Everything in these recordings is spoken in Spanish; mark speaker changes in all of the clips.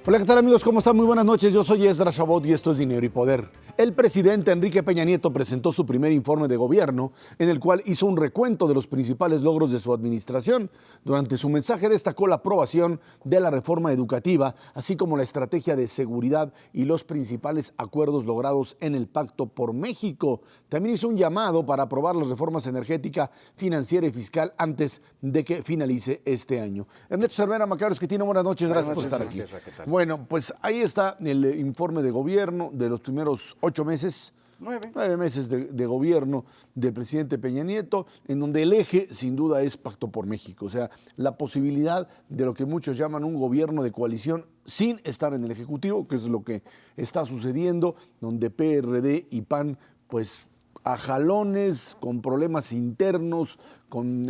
Speaker 1: Hola, ¿qué tal amigos? ¿Cómo están? Muy buenas noches. Yo soy Esdras Chabot y esto es Dinero y Poder. El presidente Enrique Peña Nieto presentó su primer informe de gobierno en el cual hizo un recuento de los principales logros de su administración. Durante su mensaje destacó la aprobación de la reforma educativa, así como la estrategia de seguridad y los principales acuerdos logrados en el Pacto por México. También hizo un llamado para aprobar las reformas energética, financiera y fiscal antes de que finalice este año. Ernesto Cervera Macaros, que tiene buenas noches. Gracias por estar aquí. Bueno, pues ahí está el informe de gobierno de los primeros 8 meses, 9 meses de gobierno del presidente Peña Nieto, en donde el eje sin duda es Pacto por México, o sea, la posibilidad de lo que muchos llaman un gobierno de coalición sin estar en el Ejecutivo, que es lo que está sucediendo, donde PRD y PAN, pues a jalones, con problemas internos, con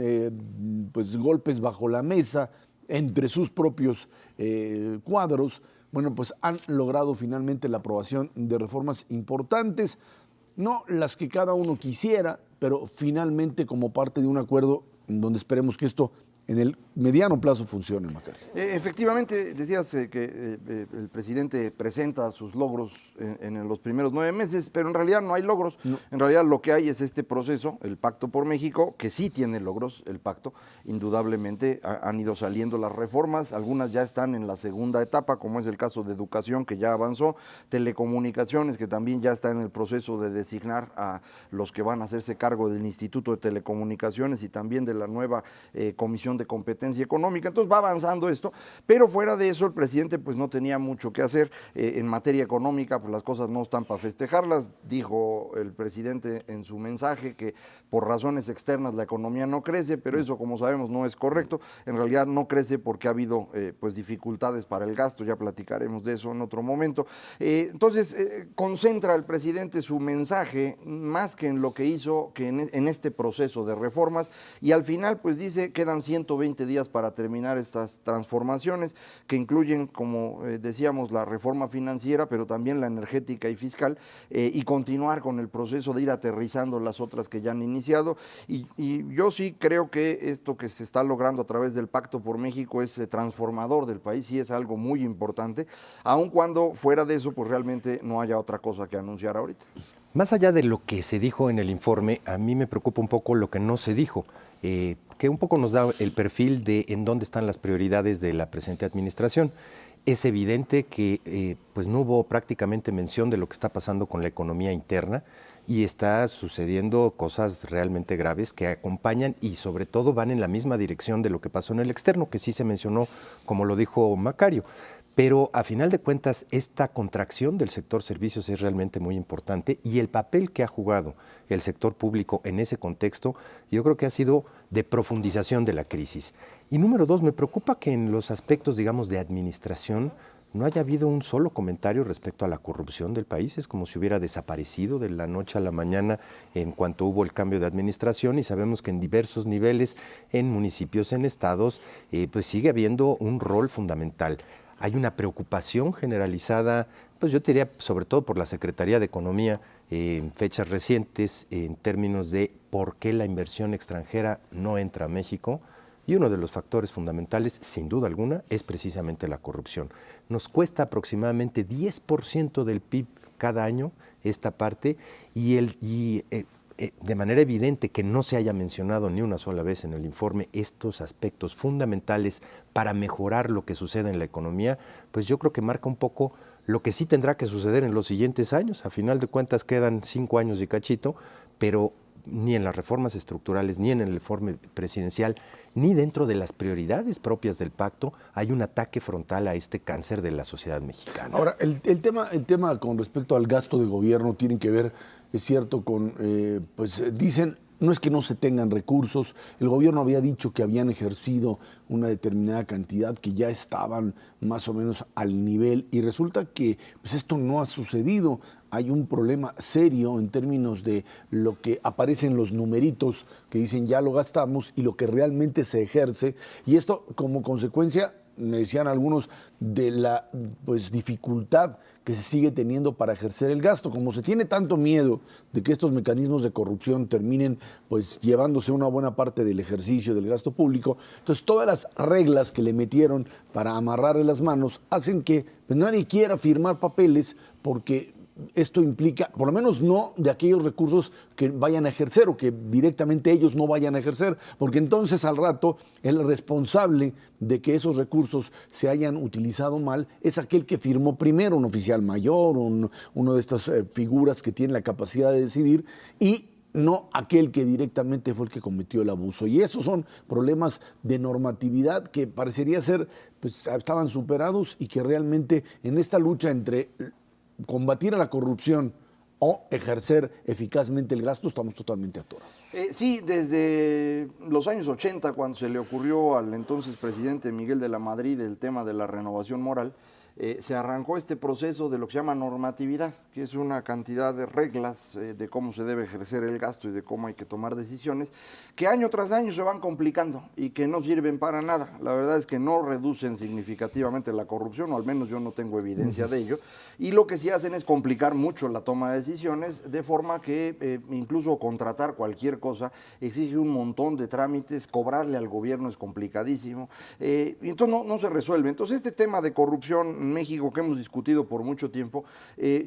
Speaker 1: pues golpes bajo la mesa, entre sus propios cuadros, bueno, pues han logrado finalmente la aprobación de reformas importantes, no las que cada uno quisiera, pero finalmente como parte de un acuerdo en donde esperemos que esto en el mediano plazo funcione, Macario.
Speaker 2: Efectivamente, decías que el presidente presenta sus logros en los primeros 9 meses, pero en realidad no hay logros. No. En realidad lo que hay es este proceso, el Pacto por México, que sí tiene logros, el pacto. Indudablemente han ido saliendo las reformas, algunas ya están en la segunda etapa, como es el caso de educación, que ya avanzó, telecomunicaciones, que también ya está en el proceso de designar a los que van a hacerse cargo del Instituto de Telecomunicaciones y también de la nueva Comisión de Competencia Económica. Entonces va avanzando esto, pero fuera de eso el presidente pues no tenía mucho que hacer en materia económica, pues las cosas no están para festejarlas. Dijo el presidente en su mensaje que por razones externas la economía no crece, pero eso, como sabemos, no es correcto. En realidad no crece porque ha habido pues dificultades para el gasto, ya platicaremos de eso en otro momento. Entonces concentra el presidente su mensaje más que en lo que hizo que en este proceso de reformas, y al final pues dice quedan 120 días para terminar estas transformaciones que incluyen, como decíamos, la reforma financiera, pero también la energética y fiscal, y continuar con el proceso de ir aterrizando las otras que ya han iniciado. Y yo sí creo que esto que se está logrando a través del Pacto por México es transformador del país, y es algo muy importante, aun cuando fuera de eso pues realmente no haya otra cosa que anunciar ahorita.
Speaker 3: Más allá de lo que se dijo en el informe, a mí me preocupa un poco lo que no se dijo, que un poco nos da el perfil de en dónde están las prioridades de la presente administración. Es evidente que pues no hubo prácticamente mención de lo que está pasando con la economía interna, y está sucediendo cosas realmente graves que acompañan y sobre todo van en la misma dirección de lo que pasó en el externo, que sí se mencionó, como lo dijo Macario. Pero a final de cuentas, esta contracción del sector servicios es realmente muy importante, y el papel que ha jugado el sector público en ese contexto, yo creo que ha sido de profundización de la crisis. Y número 2, me preocupa que en los aspectos, digamos, de administración no haya habido un solo comentario respecto a la corrupción del país. Es como si hubiera desaparecido de la noche a la mañana en cuanto hubo el cambio de administración, y sabemos que en diversos niveles, en municipios, en estados, pues sigue habiendo un rol fundamental. Hay una preocupación generalizada, pues yo diría sobre todo por la Secretaría de Economía en fechas recientes, en términos de por qué la inversión extranjera no entra a México, y uno de los factores fundamentales, sin duda alguna, es precisamente la corrupción. Nos cuesta aproximadamente 10% del PIB cada año esta parte, y de manera evidente que no se haya mencionado ni una sola vez en el informe estos aspectos fundamentales para mejorar lo que sucede en la economía, pues yo creo que marca un poco lo que sí tendrá que suceder en los siguientes años. A final de cuentas quedan 5 años y cachito, pero ni en las reformas estructurales, ni en el informe presidencial, ni dentro de las prioridades propias del pacto hay un ataque frontal a este cáncer de la sociedad mexicana.
Speaker 1: Ahora, el tema con respecto al gasto de gobierno tiene que ver, es cierto, con, pues dicen, no es que no se tengan recursos, el gobierno había dicho que habían ejercido una determinada cantidad, que ya estaban más o menos al nivel, y resulta que pues esto no ha sucedido. Hay un problema serio en términos de lo que aparece en los numeritos que dicen ya lo gastamos y lo que realmente se ejerce, y esto como consecuencia me decían algunos, de la dificultad que se sigue teniendo para ejercer el gasto. Como se tiene tanto miedo de que estos mecanismos de corrupción terminen llevándose una buena parte del ejercicio del gasto público, entonces todas las reglas que le metieron para amarrarle las manos hacen que nadie quiera firmar papeles, porque esto implica, por lo menos no de aquellos recursos que vayan a ejercer o que directamente ellos no vayan a ejercer, porque entonces al rato el responsable de que esos recursos se hayan utilizado mal es aquel que firmó primero, un oficial mayor, uno de estas figuras que tiene la capacidad de decidir, y no aquel que directamente fue el que cometió el abuso. Y esos son problemas de normatividad que parecería ser, estaban superados, y que realmente en esta lucha entre combatir a la corrupción o ejercer eficazmente el gasto estamos totalmente atorados.
Speaker 2: Sí, desde los años 80, cuando se le ocurrió al entonces presidente Miguel de la Madrid el tema de la renovación moral, se arrancó este proceso de lo que se llama normatividad, que es una cantidad de reglas de cómo se debe ejercer el gasto y de cómo hay que tomar decisiones, que año tras año se van complicando y que no sirven para nada. La verdad es que no reducen significativamente la corrupción, o al menos yo no tengo evidencia de ello, y lo que sí hacen es complicar mucho la toma de decisiones, de forma que incluso contratar cualquier cosa exige un montón de trámites, cobrarle al gobierno es complicadísimo, y entonces no se resuelve. Entonces este tema de corrupción en México, que hemos discutido por mucho tiempo,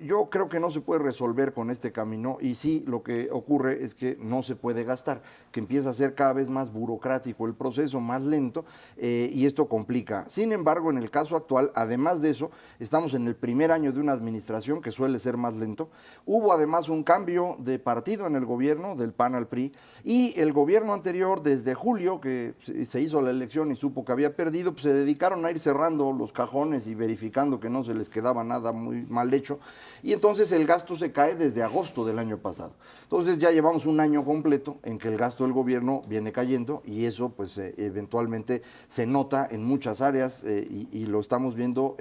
Speaker 2: yo creo que no se puede resolver con este camino, y sí, lo que ocurre es que no se puede gastar, que empieza a ser cada vez más burocrático el proceso, más lento, y esto complica. Sin embargo, en el caso actual, además de eso, estamos en el primer año de una administración que suele ser más lento. Hubo además un cambio de partido en el gobierno, del PAN al PRI, y el gobierno anterior, desde julio, que se hizo la elección y supo que había perdido, se dedicaron a ir cerrando los cajones y verificando que no se les quedaba nada muy mal hecho, y entonces el gasto se cae desde agosto del año pasado. Entonces ya llevamos un año completo en que el gasto del gobierno viene cayendo, y eso eventualmente se nota en muchas áreas, y lo estamos viendo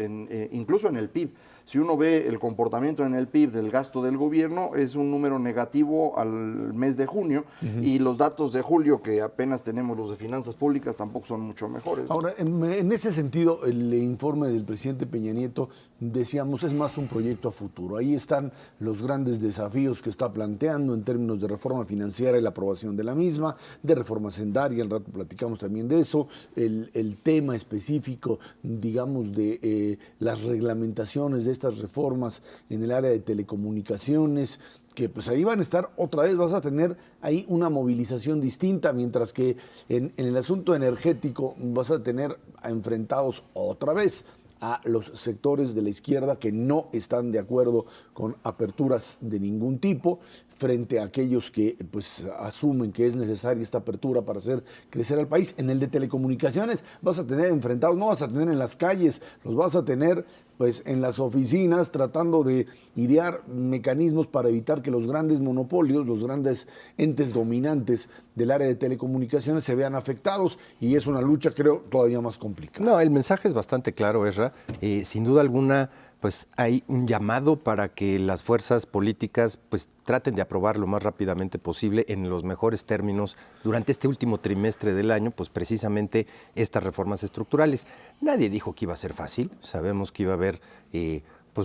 Speaker 2: incluso en el PIB. Si uno ve el comportamiento en el PIB del gasto del gobierno, es un número negativo al mes de junio, y los datos de julio, que apenas tenemos los de finanzas públicas, tampoco son mucho mejores.
Speaker 1: Ahora, en ese sentido, el informe del presidente Peña Nieto, decíamos, es más un proyecto a futuro. Ahí están los grandes desafíos que está planteando en términos de reforma financiera y la aprobación de la misma, de reforma hacendaria, al rato platicamos también de eso, el tema específico, digamos, de las reglamentaciones de estas reformas en el área de telecomunicaciones, que ahí van a estar otra vez, vas a tener ahí una movilización distinta, mientras que en el asunto energético vas a tener enfrentados otra vez a los sectores de la izquierda que no están de acuerdo con aperturas de ningún tipo, frente a aquellos que asumen que es necesaria esta apertura para hacer crecer al país. En el de telecomunicaciones vas a tener enfrentados, no vas a tener en las calles, los vas a tener en las oficinas, tratando de idear mecanismos para evitar que los grandes monopolios, los grandes entes dominantes del área de telecomunicaciones se vean afectados, y es una lucha, creo, todavía más complicada.
Speaker 3: No, el mensaje es bastante claro, Ezra. Sin duda alguna, hay un llamado para que las fuerzas políticas traten de aprobar lo más rápidamente posible, en los mejores términos, durante este último trimestre del año, precisamente estas reformas estructurales. Nadie dijo que iba a ser fácil, sabemos que iba a haber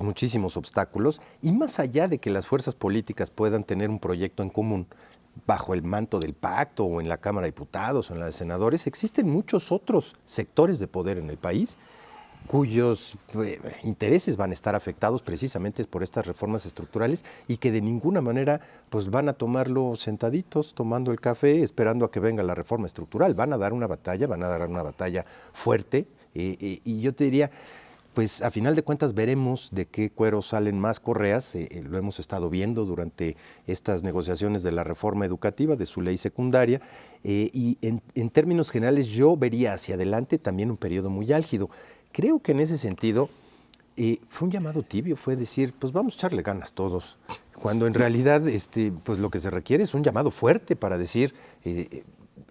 Speaker 3: muchísimos obstáculos, y más allá de que las fuerzas políticas puedan tener un proyecto en común bajo el manto del pacto, o en la Cámara de Diputados o en la de Senadores, existen muchos otros sectores de poder en el país cuyos intereses van a estar afectados precisamente por estas reformas estructurales, y que de ninguna manera van a tomarlo sentaditos, tomando el café, esperando a que venga la reforma estructural. Van a dar una batalla fuerte, y yo te diría, a final de cuentas veremos de qué cuero salen más correas. Lo hemos estado viendo durante estas negociaciones de la reforma educativa, de su ley secundaria, y en términos generales yo vería hacia adelante también un periodo muy álgido. Creo que en ese sentido fue un llamado tibio, fue decir, vamos a echarle ganas todos, cuando en realidad lo que se requiere es un llamado fuerte para decir,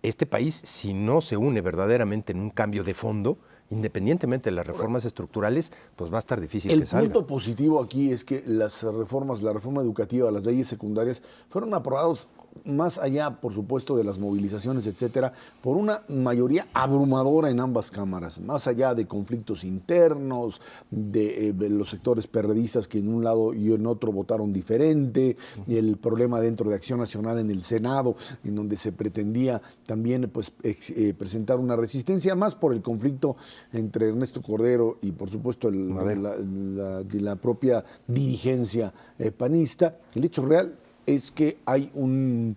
Speaker 3: este país, si no se une verdaderamente en un cambio de fondo, independientemente de las reformas estructurales, va a estar difícil que salga.
Speaker 1: El punto positivo aquí es que las reformas, la reforma educativa, las leyes secundarias, fueron aprobados más allá, por supuesto, de las movilizaciones, etcétera, por una mayoría abrumadora en ambas cámaras, más allá de conflictos internos, de los sectores perredistas que en un lado y en otro votaron diferente, y el problema dentro de Acción Nacional en el Senado, en donde se pretendía también pues, presentar una resistencia, más por el conflicto entre Ernesto Cordero y, por supuesto, la propia dirigencia panista. El hecho real es que hay un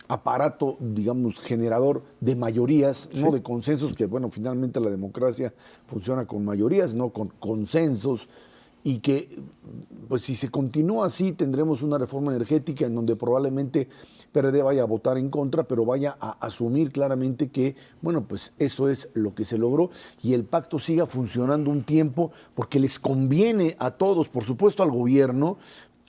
Speaker 1: aparato, digamos, generador de mayorías, no de consensos, que bueno, finalmente la democracia funciona con mayorías, no con consensos, y que pues si se continúa así tendremos una reforma energética en donde probablemente PRD vaya a votar en contra, pero vaya a asumir claramente que, bueno, pues eso es lo que se logró y el pacto siga funcionando un tiempo porque les conviene a todos, por supuesto al gobierno,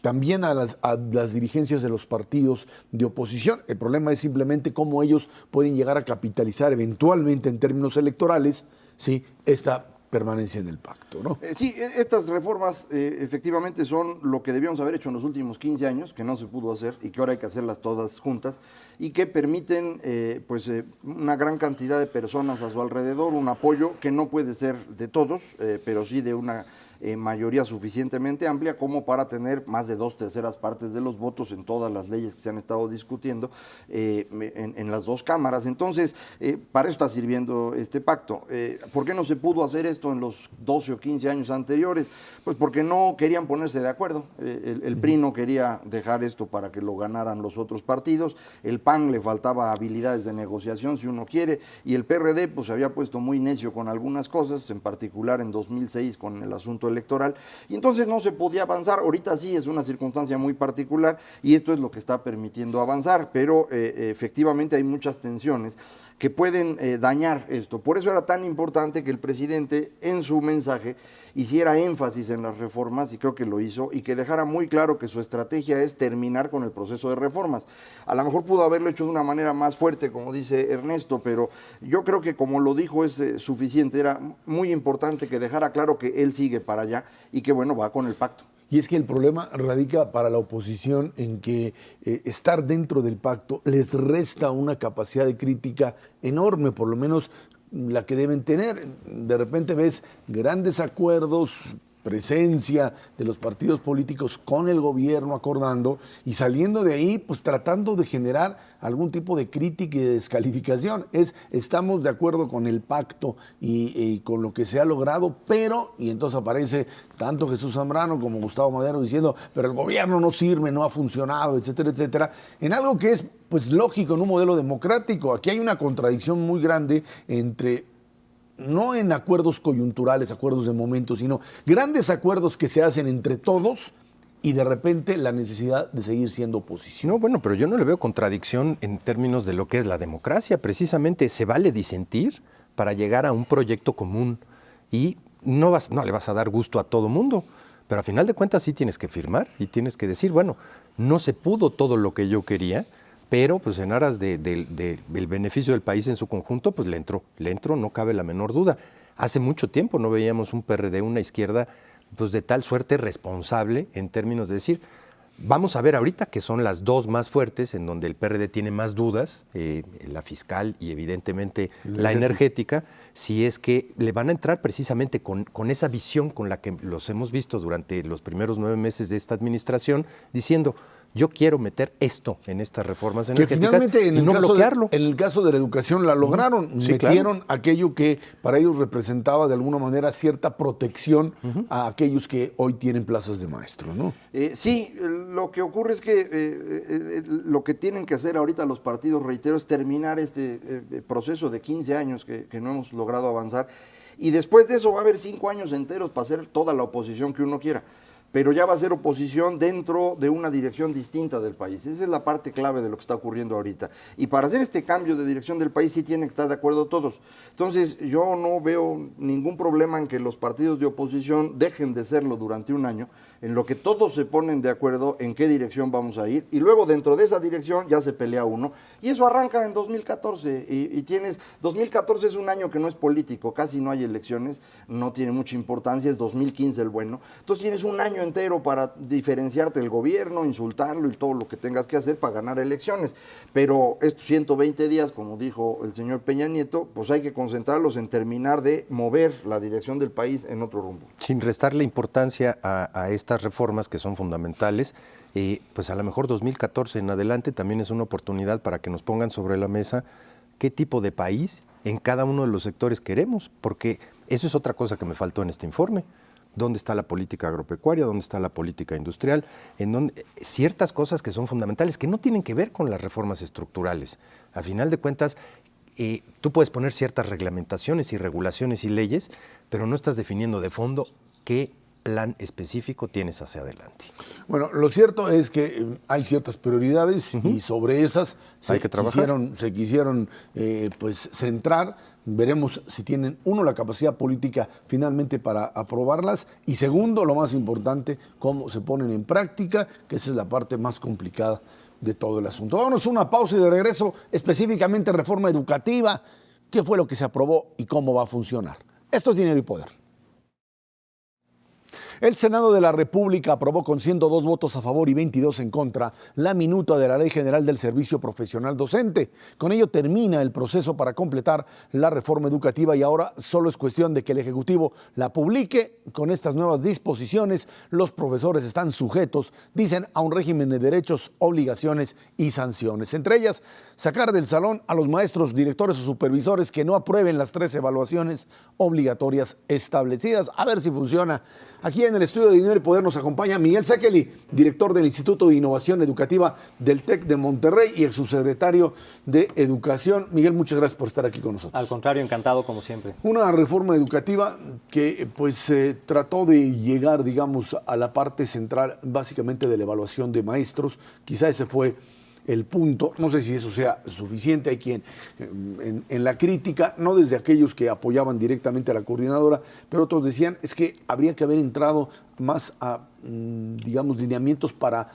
Speaker 1: también a las dirigencias de los partidos de oposición. El problema es simplemente cómo ellos pueden llegar a capitalizar eventualmente en términos electorales, ¿sí?, esta permanencia en el pacto, ¿no?
Speaker 2: Sí, estas reformas efectivamente son lo que debíamos haber hecho en los últimos 15 años, que no se pudo hacer y que ahora hay que hacerlas todas juntas y que permiten una gran cantidad de personas a su alrededor, un apoyo que no puede ser de todos, pero sí de una mayoría suficientemente amplia como para tener más de 2/3 partes de los votos en todas las leyes que se han estado discutiendo en las dos cámaras. Entonces, para eso está sirviendo este pacto. ¿Por qué no se pudo hacer esto en los 12 o 15 años anteriores? Pues porque no querían ponerse de acuerdo. El PRI no quería dejar esto para que lo ganaran los otros partidos, el PAN le faltaba habilidades de negociación, si uno quiere, y el PRD pues se había puesto muy necio con algunas cosas, en particular en 2006 con el asunto electoral, y entonces no se podía avanzar. Ahorita sí es una circunstancia muy particular y esto es lo que está permitiendo avanzar, pero efectivamente hay muchas tensiones que pueden dañar esto. Por eso era tan importante que el presidente en su mensaje hiciera énfasis en las reformas, y creo que lo hizo, y que dejara muy claro que su estrategia es terminar con el proceso de reformas. A lo mejor pudo haberlo hecho de una manera más fuerte, como dice Ernesto, pero yo creo que como lo dijo es suficiente. Era muy importante que dejara claro que él sigue para allá y que bueno, va con el pacto.
Speaker 1: Y es que el problema radica para la oposición en que estar dentro del pacto les resta una capacidad de crítica enorme, por lo menos la que deben tener. De repente ves grandes acuerdos, presencia de los partidos políticos con el gobierno acordando y saliendo de ahí pues tratando de generar algún tipo de crítica y de descalificación. Estamos de acuerdo con el pacto y con lo que se ha logrado, pero, y entonces aparece tanto Jesús Zambrano como Gustavo Madero diciendo, pero el gobierno no sirve, no ha funcionado, etcétera, etcétera, en algo que es pues lógico en un modelo democrático. Aquí hay una contradicción muy grande entre no en acuerdos coyunturales, acuerdos de momento, sino grandes acuerdos que se hacen entre todos y de repente la necesidad de seguir siendo oposición.
Speaker 3: No, bueno, pero yo no le veo contradicción en términos de lo que es la democracia. Precisamente se vale disentir para llegar a un proyecto común y no le vas a dar gusto a todo mundo, pero a final de cuentas sí tienes que firmar y tienes que decir, bueno, no se pudo todo lo que yo quería, pero pues en aras del beneficio del país en su conjunto, pues le entró, no cabe la menor duda. Hace mucho tiempo no veíamos un PRD, una izquierda, pues de tal suerte responsable en términos de decir, vamos a ver ahorita que son las dos más fuertes, en donde el PRD tiene más dudas, la fiscal y evidentemente la energética, si es que le van a entrar precisamente con esa visión con la que los hemos visto durante los primeros 9 meses de esta administración, diciendo, yo quiero meter esto en estas reformas energéticas y no bloquearlo.
Speaker 1: En el caso de la educación la lograron,
Speaker 3: sí,
Speaker 1: metieron
Speaker 3: claro.
Speaker 1: aquello que para ellos representaba de alguna manera cierta protección a aquellos que hoy tienen plazas de maestro, ¿no?
Speaker 2: Sí, lo que ocurre es que lo que tienen que hacer ahorita los partidos, reitero, es terminar este proceso de 15 años que no hemos logrado avanzar, y después de eso va a haber 5 años enteros para hacer toda la oposición que uno quiera. Pero ya va a ser oposición dentro de una dirección distinta del país. Esa es la parte clave de lo que está ocurriendo ahorita. Y para hacer este cambio de dirección del país sí tienen que estar de acuerdo todos. Entonces yo no veo ningún problema en que los partidos de oposición dejen de serlo durante un año, en lo que todos se ponen de acuerdo en qué dirección vamos a ir, y luego dentro de esa dirección ya se pelea uno, y eso arranca en 2014, y 2014 es un año que no es político, casi no hay elecciones, no tiene mucha importancia, es 2015 el bueno, entonces tienes un año año entero para diferenciarte del gobierno, insultarlo y todo lo que tengas que hacer para ganar elecciones. Pero estos 120 días, como dijo el señor Peña Nieto, pues hay que concentrarlos en terminar de mover la dirección del país en otro rumbo.
Speaker 3: Sin restarle importancia a estas reformas que son fundamentales, pues a lo mejor 2014 en adelante también es una oportunidad para que nos pongan sobre la mesa qué tipo de país en cada uno de los sectores queremos, porque eso es otra cosa que me faltó en este informe. ¿Dónde está la política agropecuaria? ¿Dónde está la política industrial? En donde ciertas cosas que son fundamentales, que no tienen que ver con las reformas estructurales. A final de cuentas, tú puedes poner ciertas reglamentaciones y regulaciones y leyes, pero no estás definiendo de fondo qué plan específico tienes hacia adelante.
Speaker 1: Bueno, lo cierto es que hay ciertas prioridades y sobre esas
Speaker 3: hay que trabajar.
Speaker 1: se quisieron pues centrar. Veremos si tienen, uno, la capacidad política finalmente para aprobarlas y segundo, lo más importante, cómo se ponen en práctica, que esa es la parte más complicada de todo el asunto. Vámonos a una pausa y de regreso, específicamente reforma educativa, qué fue lo que se aprobó y cómo va a funcionar. Esto es Dinero y Poder. El Senado de la República aprobó con 102 votos a favor y 22 en contra la minuta de la Ley General del Servicio Profesional Docente. Con ello termina el proceso para completar la reforma educativa y ahora solo es cuestión de que el Ejecutivo la publique. Con estas nuevas disposiciones, los profesores están sujetos, dicen, a un régimen de derechos, obligaciones y sanciones. Entre ellas, sacar del salón a los maestros, directores o supervisores que no aprueben las 3 evaluaciones obligatorias establecidas. A ver si funciona. Aquí en el estudio de Dinero y Poder nos acompaña Miguel Sekeli, director del Instituto de Innovación Educativa del TEC de Monterrey y ex subsecretario de Educación. Miguel, muchas gracias por estar aquí con nosotros.
Speaker 4: Al contrario, encantado como siempre.
Speaker 1: Una reforma educativa que pues trató de llegar, digamos, a la parte central básicamente de la evaluación de maestros. Quizá ese fue el punto, no sé si eso sea suficiente, hay quien en la crítica, no desde aquellos que apoyaban directamente a la coordinadora, pero otros decían es que habría que haber entrado más a, digamos, lineamientos para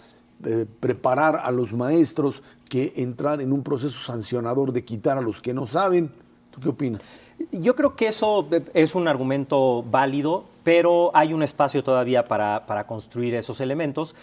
Speaker 1: preparar a los maestros que entrar en un proceso sancionador de quitar a los que no saben. ¿Tú qué opinas?
Speaker 4: Yo creo que eso es un argumento válido, pero hay un espacio todavía para construir esos elementos.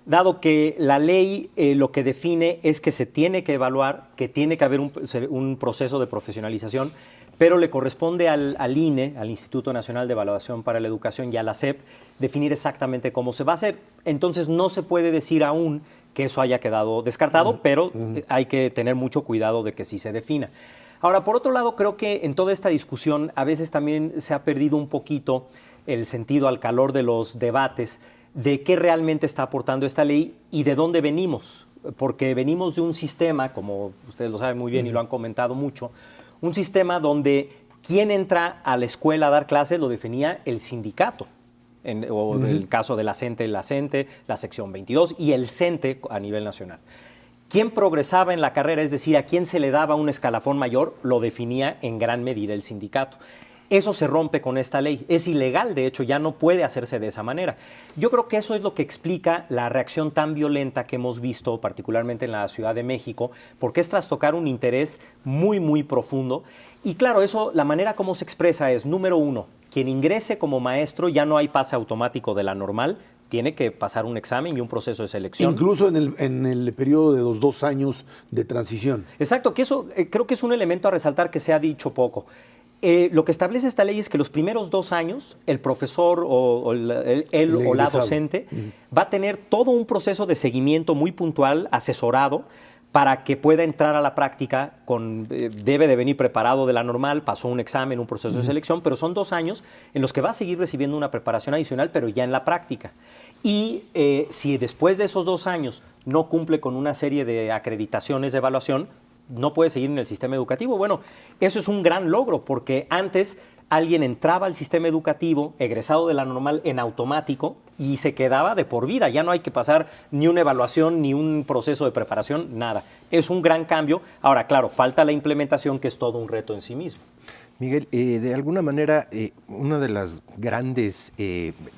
Speaker 4: Dado que la ley lo que define es que se tiene que evaluar, que tiene que haber un proceso de profesionalización, pero le corresponde al INE, al Instituto Nacional de Evaluación para la Educación y a la SEP, definir exactamente cómo se va a hacer. Entonces no se puede decir aún que eso haya quedado descartado, pero hay que tener mucho cuidado de que sí se defina. Ahora, por otro lado, creo que en toda esta discusión a veces también se ha perdido un poquito el sentido al calor de los debates de qué realmente está aportando esta ley y de dónde venimos, porque venimos de un sistema, como ustedes lo saben muy bien y lo han comentado mucho, un sistema donde quien entra a la escuela a dar clases lo definía el sindicato, o el caso de la CENTE, la sección 22 y el CENTE a nivel nacional. Quien progresaba en la carrera, es decir, a quien se le daba un escalafón mayor, lo definía en gran medida el sindicato. Eso se rompe con esta ley. Es ilegal, de hecho, ya no puede hacerse de esa manera. Yo creo que eso es lo que explica la reacción tan violenta que hemos visto, particularmente en la Ciudad de México, porque es trastocar un interés muy, muy profundo. Y claro, eso, la manera como se expresa es, número uno, quien ingrese como maestro ya no hay pase automático de la normal, tiene que pasar un examen y un proceso de selección.
Speaker 1: Incluso en el periodo de los 2 años de transición.
Speaker 4: Exacto, que eso creo que es un elemento a resaltar que se ha dicho poco. Lo que establece esta ley es que los primeros 2 años el profesor o la docente va a tener todo un proceso de seguimiento muy puntual, asesorado, para que pueda entrar a la práctica, debe de venir preparado de la normal, pasó un examen, un proceso de selección, pero son 2 años en los que va a seguir recibiendo una preparación adicional, pero ya en la práctica. Y si después de esos 2 años no cumple con una serie de acreditaciones de evaluación, no puede seguir en el sistema educativo. Bueno, eso es un gran logro, porque antes alguien entraba al sistema educativo, egresado de la normal en automático, y se quedaba de por vida. Ya no hay que pasar ni una evaluación, ni un proceso de preparación, nada. Es un gran cambio. Ahora, claro, falta la implementación, que es todo un reto en sí mismo.
Speaker 3: Miguel, de alguna manera, una de las grandes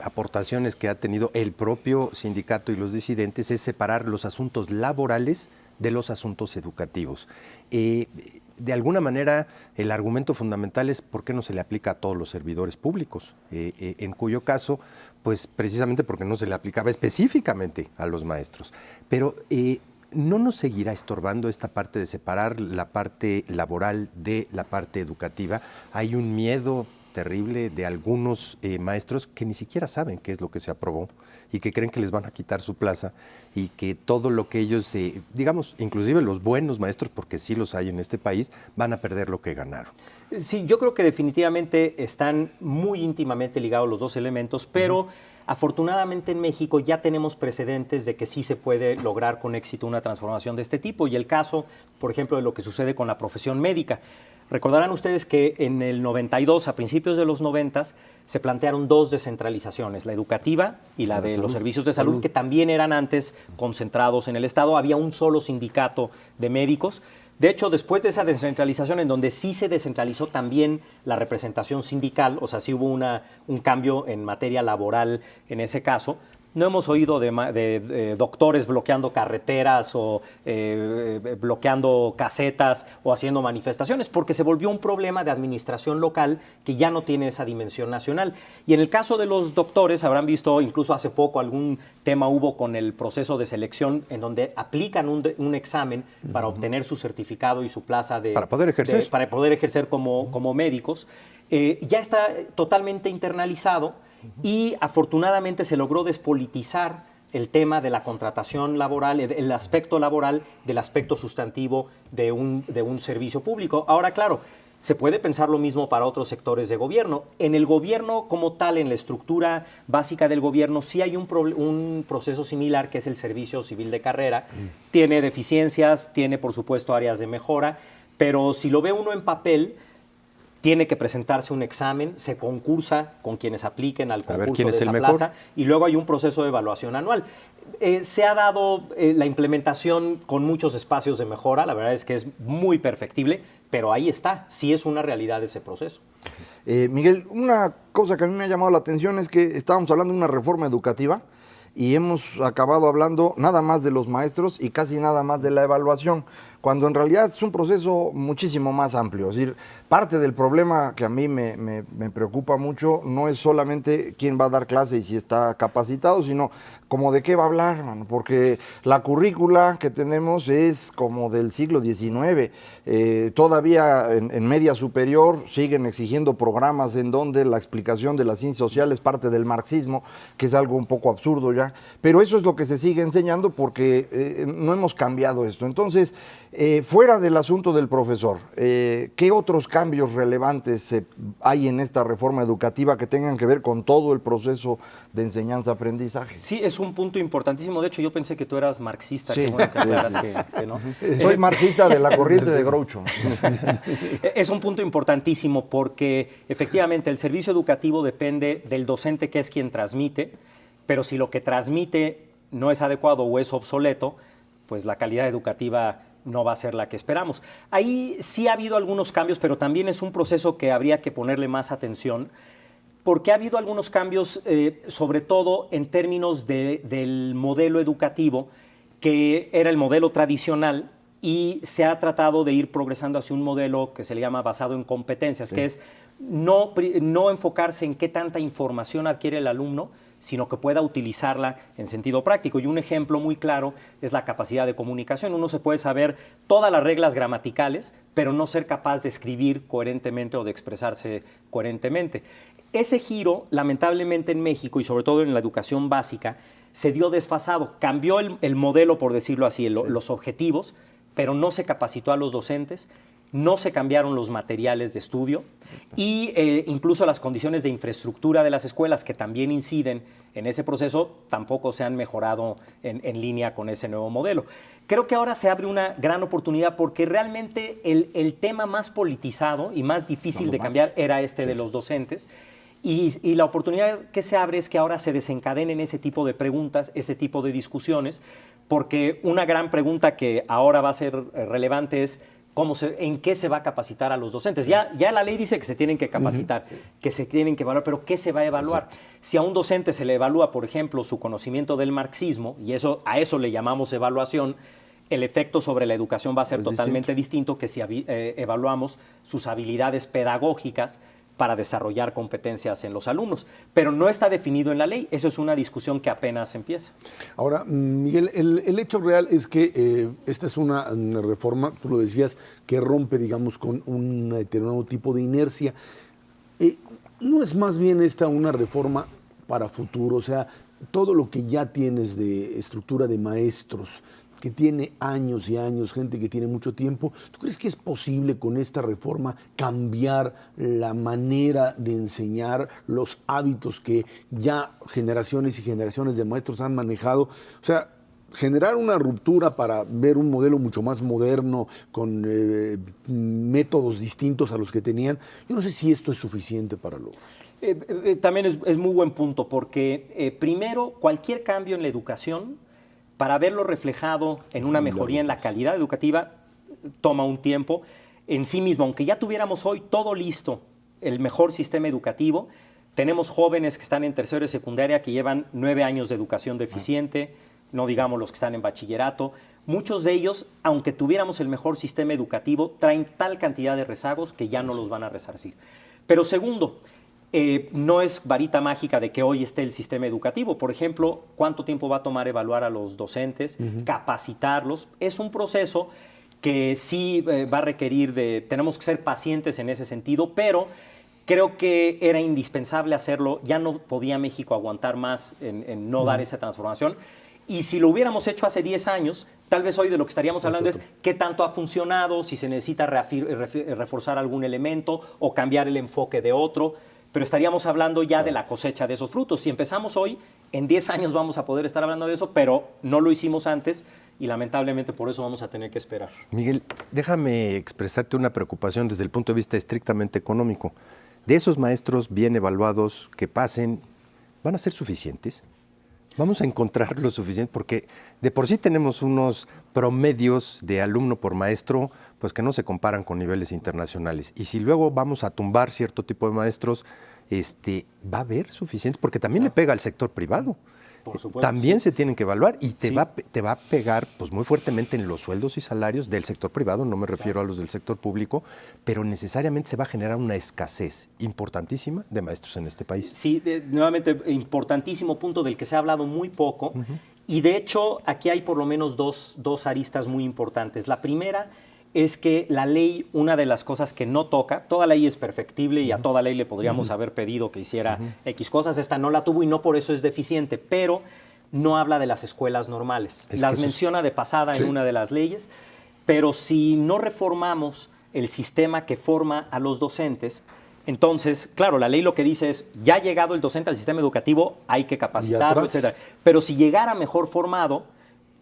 Speaker 3: aportaciones que ha tenido el propio sindicato y los disidentes es separar los asuntos laborales de los asuntos educativos. de alguna manera, el argumento fundamental es por qué no se le aplica a todos los servidores públicos, en cuyo caso, pues precisamente porque no se le aplicaba específicamente a los maestros. Pero ¿no nos seguirá estorbando esta parte de separar la parte laboral de la parte educativa? Hay un miedo terrible de algunos maestros que ni siquiera saben qué es lo que se aprobó y que creen que les van a quitar su plaza y que todo lo que ellos, digamos, inclusive los buenos maestros, porque sí los hay en este país, van a perder lo que ganaron.
Speaker 4: Sí, yo creo que definitivamente están muy íntimamente ligados los dos elementos, pero afortunadamente en México ya tenemos precedentes de que sí se puede lograr con éxito una transformación de este tipo, y el caso, por ejemplo, de lo que sucede con la profesión médica. Recordarán ustedes que en el 92, a principios de los 90, se plantearon dos descentralizaciones, la educativa y la de los servicios de salud, que también eran antes concentrados en el Estado. Había un solo sindicato de médicos. De hecho, después de esa descentralización, en donde sí se descentralizó también la representación sindical, o sea, sí hubo un cambio en materia laboral en ese caso, no hemos oído de doctores bloqueando carreteras o bloqueando casetas o haciendo manifestaciones, porque se volvió un problema de administración local que ya no tiene esa dimensión nacional. Y en el caso de los doctores, habrán visto, incluso hace poco algún tema hubo con el proceso de selección en donde aplican un examen para obtener su certificado y su plaza
Speaker 3: para poder ejercer.
Speaker 4: Para poder ejercer como médicos. Ya está totalmente internalizado. Y afortunadamente se logró despolitizar el tema de la contratación laboral, el aspecto laboral del aspecto sustantivo de un servicio público. Ahora, claro, se puede pensar lo mismo para otros sectores de gobierno. En el gobierno como tal, en la estructura básica del gobierno, sí hay un proceso similar que es el servicio civil de carrera. Tiene deficiencias, tiene por supuesto áreas de mejora, pero si lo ve uno en papel, tiene que presentarse un examen, se concursa con quienes apliquen al concurso de esa plaza y luego hay un proceso de evaluación anual. Se ha dado la implementación con muchos espacios de mejora, la verdad es que es muy perfectible, pero ahí está, sí es una realidad ese proceso.
Speaker 2: Miguel, una cosa que a mí me ha llamado la atención es que estábamos hablando de una reforma educativa y hemos acabado hablando nada más de los maestros y casi nada más de la evaluación, cuando en realidad es un proceso muchísimo más amplio. Es decir, parte del problema que a mí me preocupa mucho no es solamente quién va a dar clase y si está capacitado, sino como de qué va a hablar, mano, porque la currícula que tenemos es como del siglo XIX. Todavía en media superior siguen exigiendo programas en donde la explicación de las ciencias sociales parte del marxismo, que es algo un poco absurdo ya, pero eso es lo que se sigue enseñando porque no hemos cambiado esto. Entonces, fuera del asunto del profesor, ¿qué otros cambios relevantes hay en esta reforma educativa que tengan que ver con todo el proceso de enseñanza-aprendizaje?
Speaker 4: Sí, es un punto importantísimo. De hecho, yo pensé que tú eras marxista.
Speaker 2: Sí.
Speaker 4: Qué bueno que aclaras que no.
Speaker 2: Soy marxista de la corriente de Groucho.
Speaker 4: Es un punto importantísimo porque efectivamente el servicio educativo depende del docente, que es quien transmite, pero si lo que transmite no es adecuado o es obsoleto, pues la calidad educativa no va a ser la que esperamos. Ahí sí ha habido algunos cambios, pero también es un proceso que habría que ponerle más atención, porque ha habido algunos cambios, sobre todo en términos del modelo educativo, que era el modelo tradicional, y se ha tratado de ir progresando hacia un modelo que se le llama basado en competencias, sí, que es no enfocarse en qué tanta información adquiere el alumno, sino que pueda utilizarla en sentido práctico. Y un ejemplo muy claro es la capacidad de comunicación. Uno se puede saber todas las reglas gramaticales, pero no ser capaz de escribir coherentemente o de expresarse coherentemente. Ese giro, lamentablemente en México, y sobre todo en la educación básica, se dio desfasado. Cambió el modelo, por decirlo así, los objetivos, pero no se capacitó a los docentes, no se cambiaron los materiales de estudio y incluso las condiciones de infraestructura de las escuelas, que también inciden en ese proceso, tampoco se han mejorado en línea con ese nuevo modelo. Creo que ahora se abre una gran oportunidad porque realmente el tema más politizado y más difícil de cambiar era este de los docentes. Y la oportunidad que se abre es que ahora se desencadenen ese tipo de preguntas, ese tipo de discusiones, porque una gran pregunta que ahora va a ser relevante es ¿en qué se va a capacitar a los docentes? Ya la ley dice que se tienen que capacitar, que se tienen que evaluar, pero ¿qué se va a evaluar? Exacto. Si a un docente se le evalúa, por ejemplo, su conocimiento del marxismo, y a eso le llamamos evaluación, el efecto sobre la educación va a ser
Speaker 2: Es
Speaker 4: totalmente distinto que si evaluamos sus habilidades pedagógicas para desarrollar competencias en los alumnos. Pero no está definido en la ley. Eso es una discusión que apenas empieza.
Speaker 1: Ahora, Miguel, el hecho real es que esta es una reforma, tú lo decías, que rompe, digamos, con un determinado tipo de inercia. ¿No es más bien esta una reforma para futuro? O sea, todo lo que ya tienes de estructura de maestros, que tiene años y años, gente que tiene mucho tiempo, ¿tú crees que es posible con esta reforma cambiar la manera de enseñar, los hábitos que ya generaciones y generaciones de maestros han manejado? O sea, generar una ruptura para ver un modelo mucho más moderno, con métodos distintos a los que tenían. Yo no sé si esto es suficiente para lograrlo.
Speaker 4: También es muy buen punto, porque primero, cualquier cambio en la educación, para verlo reflejado en una mejoría en la calidad educativa, toma un tiempo en sí mismo. Aunque ya tuviéramos hoy todo listo, el mejor sistema educativo, tenemos jóvenes que están en tercero y secundaria que llevan 9 años de educación deficiente, no digamos los que están en bachillerato. Muchos de ellos, aunque tuviéramos el mejor sistema educativo, traen tal cantidad de rezagos que ya no los van a resarcir. Pero segundo, no es varita mágica de que hoy esté el sistema educativo. Por ejemplo, ¿cuánto tiempo va a tomar evaluar a los docentes, capacitarlos? Es un proceso que sí va a requerir tenemos que ser pacientes en ese sentido, pero creo que era indispensable hacerlo. Ya no podía México aguantar más en no dar esa transformación. Y si lo hubiéramos hecho hace 10 años, tal vez hoy de lo que estaríamos hablando es qué tanto ha funcionado, si se necesita reforzar algún elemento o cambiar el enfoque de otro. Pero estaríamos hablando ya de la cosecha de esos frutos. Si empezamos hoy, en 10 años vamos a poder estar hablando de eso, pero no lo hicimos antes y lamentablemente por eso vamos a tener que esperar.
Speaker 3: Miguel, déjame expresarte una preocupación desde el punto de vista estrictamente económico. De esos maestros bien evaluados que pasen, ¿van a ser suficientes? Vamos a encontrar lo suficiente, porque de por sí tenemos unos promedios de alumno por maestro, pues que no se comparan con niveles internacionales. Y si luego vamos a tumbar cierto tipo de maestros, va a haber suficientes, porque también le pega al sector privado.
Speaker 4: Por supuesto,
Speaker 3: también
Speaker 4: sí.
Speaker 3: se tienen que evaluar y te va a pegar pues, muy fuertemente en los sueldos y salarios del sector privado, no me refiero a los del sector público, pero necesariamente se va a generar una escasez importantísima de maestros en este país.
Speaker 4: Sí, nuevamente, importantísimo punto del que se ha hablado muy poco. Y de hecho, aquí hay por lo menos dos aristas muy importantes. La primera es que la ley, una de las cosas que no toca, toda ley es perfectible y a toda ley le podríamos haber pedido que hiciera X cosas, esta no la tuvo y no por eso es deficiente, pero no habla de las escuelas normales. Las menciona de pasada en una de las leyes, pero si no reformamos el sistema que forma a los docentes, entonces, claro, la ley lo que dice es, ya ha llegado el docente al sistema educativo, hay que capacitarlo, etcétera. Pero si llegara mejor formado,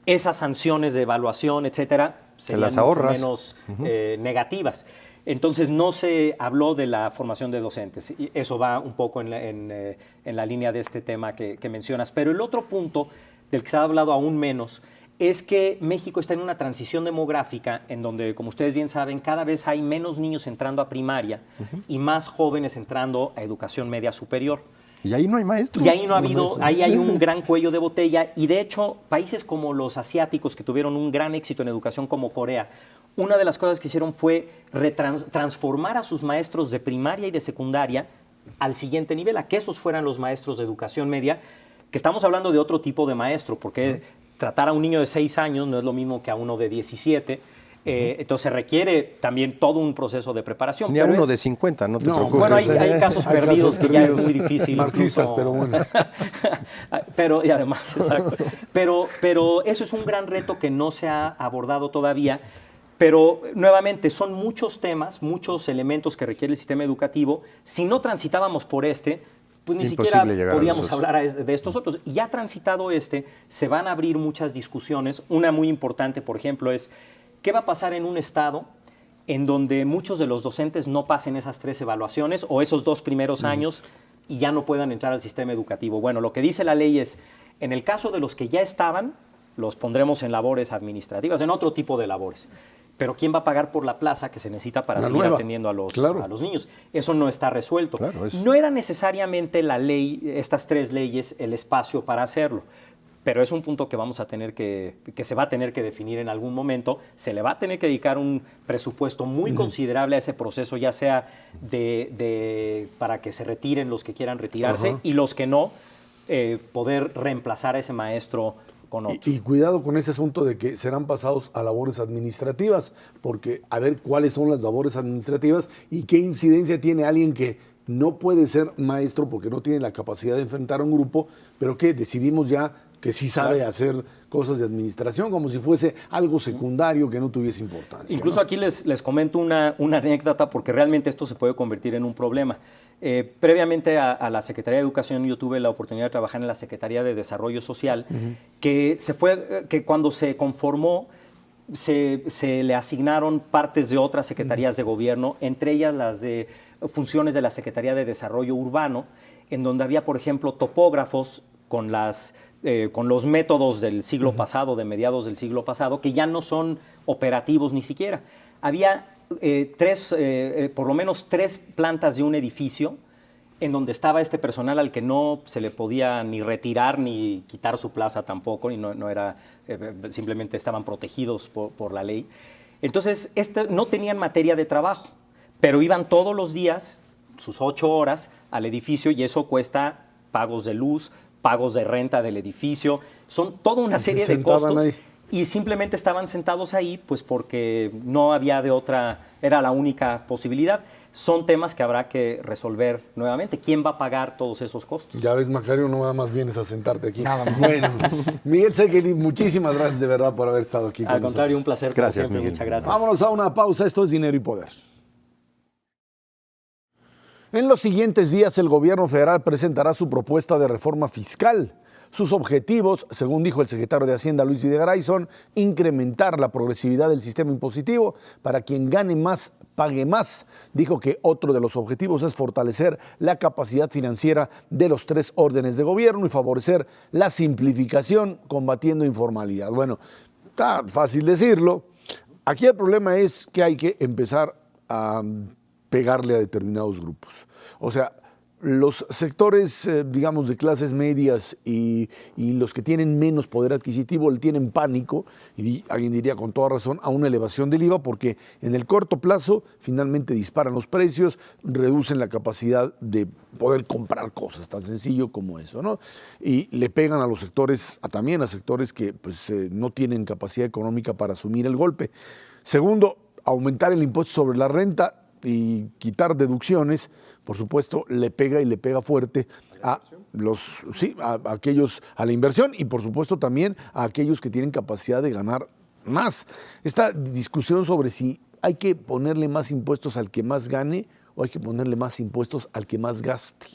Speaker 4: esas sanciones de evaluación, etcétera, serían mucho menos negativas. Entonces, no se habló de la formación de docentes. Y eso va un poco en la línea de este tema que mencionas. Pero el otro punto del que se ha hablado aún menos es que México está en una transición demográfica en donde, como ustedes bien saben, cada vez hay menos niños entrando a primaria y más jóvenes entrando a educación media superior.
Speaker 3: Y ahí no hay maestros.
Speaker 4: Y ahí no ha habido, ahí hay un gran cuello de botella. Y de hecho, países como los asiáticos que tuvieron un gran éxito en educación como Corea, una de las cosas que hicieron fue transformar a sus maestros de primaria y de secundaria al siguiente nivel, a que esos fueran los maestros de educación media, que estamos hablando de otro tipo de maestro, porque tratar a un niño de 6 años no es lo mismo que a uno de 17. Entonces requiere también todo un proceso de preparación.
Speaker 3: Ni a uno de 50, no te preocupes.
Speaker 4: Bueno, hay casos perdidos que ya es muy difícil.
Speaker 1: Marxistas,
Speaker 4: incluso,
Speaker 1: pero bueno.
Speaker 4: pero, y además, exacto. Pero eso es un gran reto que no se ha abordado todavía. Pero nuevamente son muchos temas, muchos elementos que requiere el sistema educativo. Si no transitábamos por pues ni siquiera podíamos hablar de estos otros. Y ya transitado se van a abrir muchas discusiones. Una muy importante, por ejemplo, es ¿qué va a pasar en un estado en donde muchos de los docentes no pasen esas 3 evaluaciones o esos 2 primeros años y ya no puedan entrar al sistema educativo? Bueno, lo que dice la ley es, en el caso de los que ya estaban, los pondremos en labores administrativas, en otro tipo de labores. Pero ¿quién va a pagar por la plaza que se necesita para seguir atendiendo a los niños? Eso no está resuelto. Claro, no era necesariamente la ley, estas 3 leyes, el espacio para hacerlo. pero es un punto que vamos a tener que se va a tener que definir en algún momento. Se le va a tener que dedicar un presupuesto muy considerable a ese proceso, ya sea para que se retiren los que quieran retirarse y los que no, poder reemplazar a ese maestro con otro.
Speaker 1: Y cuidado con ese asunto de que serán pasados a labores administrativas, porque a ver cuáles son las labores administrativas y qué incidencia tiene alguien que no puede ser maestro porque no tiene la capacidad de enfrentar a un grupo, pero que decidimos ya que sí sabe hacer cosas de administración, como si fuese algo secundario que no tuviese importancia.
Speaker 4: Incluso
Speaker 1: ¿no?
Speaker 4: aquí les comento una anécdota, porque realmente esto se puede convertir en un problema. Previamente a la Secretaría de Educación, yo tuve la oportunidad de trabajar en la Secretaría de Desarrollo Social, que cuando se conformó, se le asignaron partes de otras secretarías de gobierno, entre ellas las de funciones de la Secretaría de Desarrollo Urbano, en donde había, por ejemplo, topógrafos con los métodos del siglo pasado, de mediados del siglo pasado, que ya no son operativos ni siquiera. Había por lo menos tres plantas de un edificio en donde estaba este personal al que no se le podía ni retirar ni quitar su plaza tampoco, y no era, simplemente estaban protegidos por la ley. Entonces, no tenían materia de trabajo, pero iban todos los días, sus 8 horas, al edificio, y eso cuesta pagos de luz, pagos de renta del edificio, son toda una serie de costos. Ahí. Y simplemente estaban sentados ahí, pues porque no había de otra, era la única posibilidad. Son temas que habrá que resolver nuevamente. ¿Quién va a pagar todos esos costos?
Speaker 1: Ya ves, Macario, no nada más vienes a sentarte aquí.
Speaker 5: Nada más.
Speaker 1: Bueno, Miguel Sequeiri, muchísimas gracias de verdad por haber estado aquí con
Speaker 4: Al contrario,
Speaker 1: nosotros.
Speaker 4: un placer.
Speaker 3: Gracias,
Speaker 4: siempre,
Speaker 3: Miguel.
Speaker 4: muchas gracias.
Speaker 1: Vámonos a una pausa. Esto es Dinero y Poder. En los siguientes días, el gobierno federal presentará su propuesta de reforma fiscal. Sus objetivos, según dijo el secretario de Hacienda Luis Videgaray, son incrementar la progresividad del sistema impositivo para quien gane más, pague más. Dijo que otro de los objetivos es fortalecer la capacidad financiera de los 3 órdenes de gobierno y favorecer la simplificación combatiendo informalidad. Bueno, está fácil decirlo. Aquí el problema es que hay que empezar a pegarle a determinados grupos. O sea, los sectores, digamos, de clases medias y los que tienen menos poder adquisitivo le tienen pánico, y alguien diría con toda razón, a una elevación del IVA, porque en el corto plazo finalmente disparan los precios, reducen la capacidad de poder comprar cosas, tan sencillo como eso, ¿no? Y le pegan a los sectores, también a sectores que pues, no tienen capacidad económica para asumir el golpe. Segundo, aumentar el impuesto sobre la renta y quitar deducciones, por supuesto, le pega y le pega fuerte a aquellos, a la inversión, y por supuesto también a aquellos que tienen capacidad de ganar más. Esta discusión sobre si hay que ponerle más impuestos al que más gane o hay que ponerle más impuestos al que más gaste.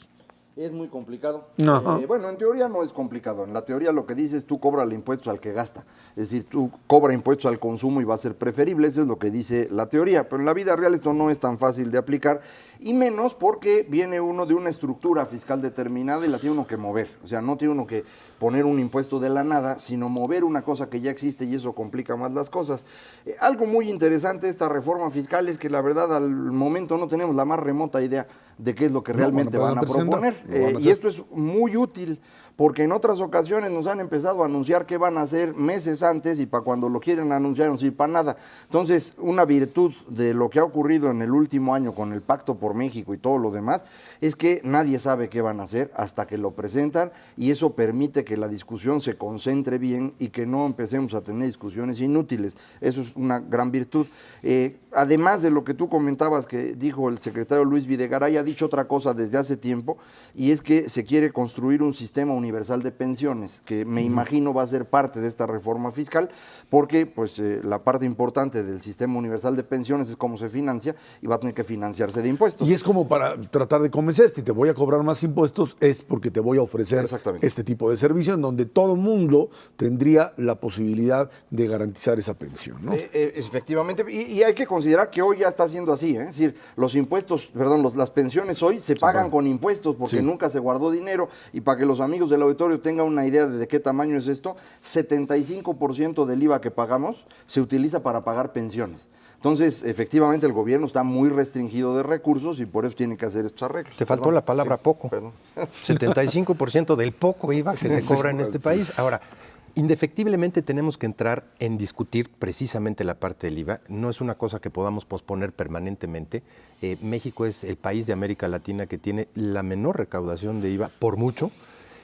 Speaker 2: Es muy complicado.
Speaker 1: Ajá.
Speaker 2: Bueno, en teoría no es complicado. En la teoría lo que dices es tú cobras impuestos al que gasta. Es decir, tú cobras impuestos al consumo y va a ser preferible. Eso es lo que dice la teoría. Pero en la vida real esto no es tan fácil de aplicar. Y menos porque viene uno de una estructura fiscal determinada y la tiene uno que mover. O sea, no tiene uno que poner un impuesto de la nada, sino mover una cosa que ya existe, y eso complica más las cosas. Algo muy interesante de esta reforma fiscal es que la verdad al momento no tenemos la más remota idea de qué es lo que realmente van a proponer. Y esto es muy útil porque en otras ocasiones nos han empezado a anunciar qué van a hacer meses antes, y para cuando lo quieren anunciar no sirve para nada. Entonces, una virtud de lo que ha ocurrido en el último año con el Pacto por México y todo lo demás es que nadie sabe qué van a hacer hasta que lo presentan, y eso permite que la discusión se concentre bien y que no empecemos a tener discusiones inútiles. Eso es una gran virtud. Además de lo que tú comentabas que dijo el secretario Luis Videgaray, ha dicho otra cosa desde hace tiempo, y es que se quiere construir un sistema universal de pensiones, que me imagino va a ser parte de esta reforma fiscal, porque pues la parte importante del sistema universal de pensiones es cómo se financia, y va a tener que financiarse de impuestos.
Speaker 1: Y es como para tratar de convencerte, te voy a cobrar más impuestos, es porque te voy a ofrecer este tipo de servicio en donde todo mundo tendría la posibilidad de garantizar esa pensión, ¿no?
Speaker 2: Efectivamente, y hay que considerar que hoy ya está siendo así, ¿eh? Es decir, los impuestos, las pensiones hoy se pagan con impuestos porque nunca se guardó dinero, y para que los amigos del auditorio tengan una idea de qué tamaño es esto, 75% del IVA que pagamos se utiliza para pagar pensiones. Entonces, efectivamente, el gobierno está muy restringido de recursos y por eso tiene que hacer estos arreglos.
Speaker 3: Te faltó la palabra poco.
Speaker 2: Perdón.
Speaker 3: 75% del poco IVA que se cobra en este país. Ahora, indefectiblemente tenemos que entrar en discutir precisamente la parte del IVA. No es una cosa que podamos posponer permanentemente. México es el país de América Latina que tiene la menor recaudación de IVA por mucho,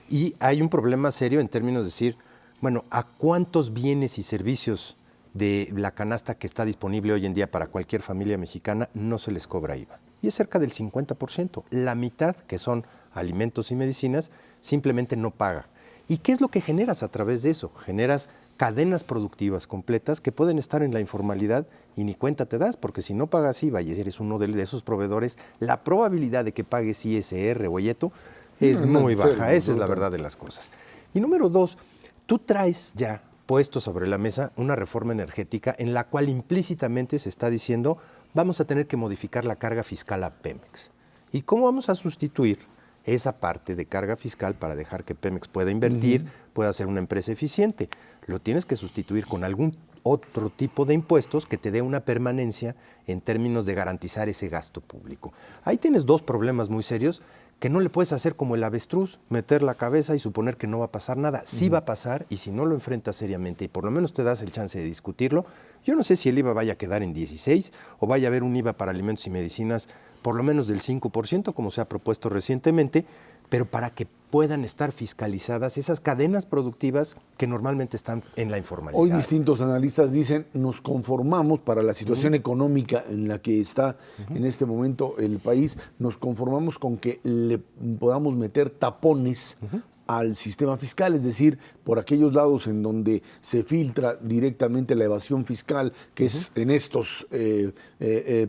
Speaker 3: y hay un problema serio en términos de decir, bueno, ¿a cuántos bienes y servicios de la canasta que está disponible hoy en día para cualquier familia mexicana no se les cobra IVA? Y es cerca del 50%. La mitad, que son alimentos y medicinas, simplemente no paga. ¿Y qué es lo que generas a través de eso? Generas cadenas productivas completas que pueden estar en la informalidad y ni cuenta te das, porque si no pagas IVA y eres uno de esos proveedores, la probabilidad de que pagues ISR o IETO es muy baja. Esa es la verdad de las cosas. Y número dos, tú traes ya puesto sobre la mesa una reforma energética en la cual implícitamente se está diciendo vamos a tener que modificar la carga fiscal a Pemex. ¿Y cómo vamos a sustituir esa parte de carga fiscal para dejar que Pemex pueda invertir, pueda ser una empresa eficiente? Lo tienes que sustituir con algún otro tipo de impuestos que te dé una permanencia en términos de garantizar ese gasto público. Ahí tienes dos problemas muy serios que no le puedes hacer como el avestruz, meter la cabeza y suponer que no va a pasar nada. Sí va a pasar, y si no lo enfrentas seriamente y por lo menos te das el chance de discutirlo, yo no sé si el IVA vaya a quedar en 16 o vaya a haber un IVA para alimentos y medicinas por lo menos del 5%, como se ha propuesto recientemente, pero para que puedan estar fiscalizadas esas cadenas productivas que normalmente están en la informalidad.
Speaker 1: Hoy distintos analistas dicen, nos conformamos para la situación económica en la que está en este momento el país, nos conformamos con que le podamos meter tapones al sistema fiscal, es decir, por aquellos lados en donde se filtra directamente la evasión fiscal, que es en estos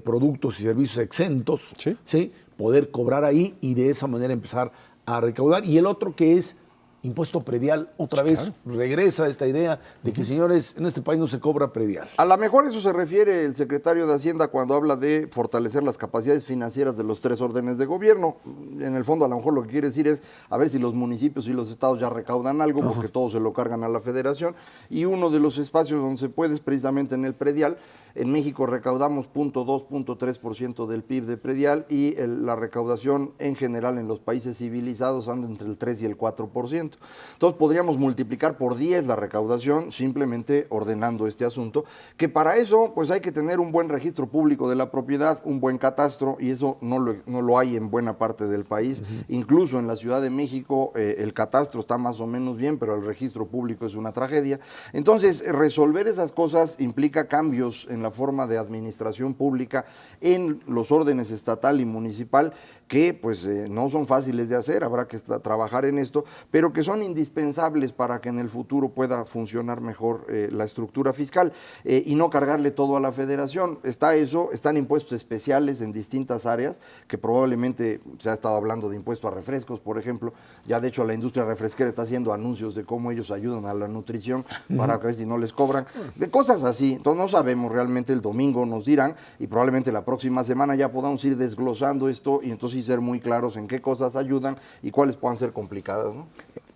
Speaker 1: productos y servicios exentos, ¿sí? Poder cobrar ahí y de esa manera empezar a recaudar. Y el otro que es impuesto predial, otra vez regresa esta idea de que, señores, en este país no se cobra predial.
Speaker 2: A lo mejor eso se refiere el secretario de Hacienda cuando habla de fortalecer las capacidades financieras de los tres órdenes de gobierno. En el fondo, a lo mejor lo que quiere decir es a ver si los municipios y los estados ya recaudan algo, porque todos se lo cargan a la federación. Y uno de los espacios donde se puede es precisamente en el predial. En México recaudamos 0.2, 0.3% del PIB de predial y la recaudación en general en los países civilizados anda entre el 3 y el 4%. Entonces podríamos multiplicar por 10 la recaudación simplemente ordenando este asunto, que para eso pues hay que tener un buen registro público de la propiedad, un buen catastro, y eso no lo hay en buena parte del país. Incluso en la Ciudad de México el catastro está más o menos bien, pero el registro público es una tragedia. Entonces resolver esas cosas implica cambios en la forma de administración pública en los órdenes estatal y municipal, que pues no son fáciles de hacer, habrá que trabajar en esto, pero que son indispensables para que en el futuro pueda funcionar mejor la estructura fiscal y no cargarle todo a la federación. Está eso, están impuestos especiales en distintas áreas, que probablemente se ha estado hablando de impuesto a refrescos, por ejemplo. Ya de hecho la industria refresquera está haciendo anuncios de cómo ellos ayudan a la nutrición para ver si no les cobran, de cosas así. Entonces no sabemos realmente, el domingo nos dirán, y probablemente la próxima semana ya podamos ir desglosando esto y entonces sí ser muy claros en qué cosas ayudan y cuáles puedan ser complicadas, ¿no?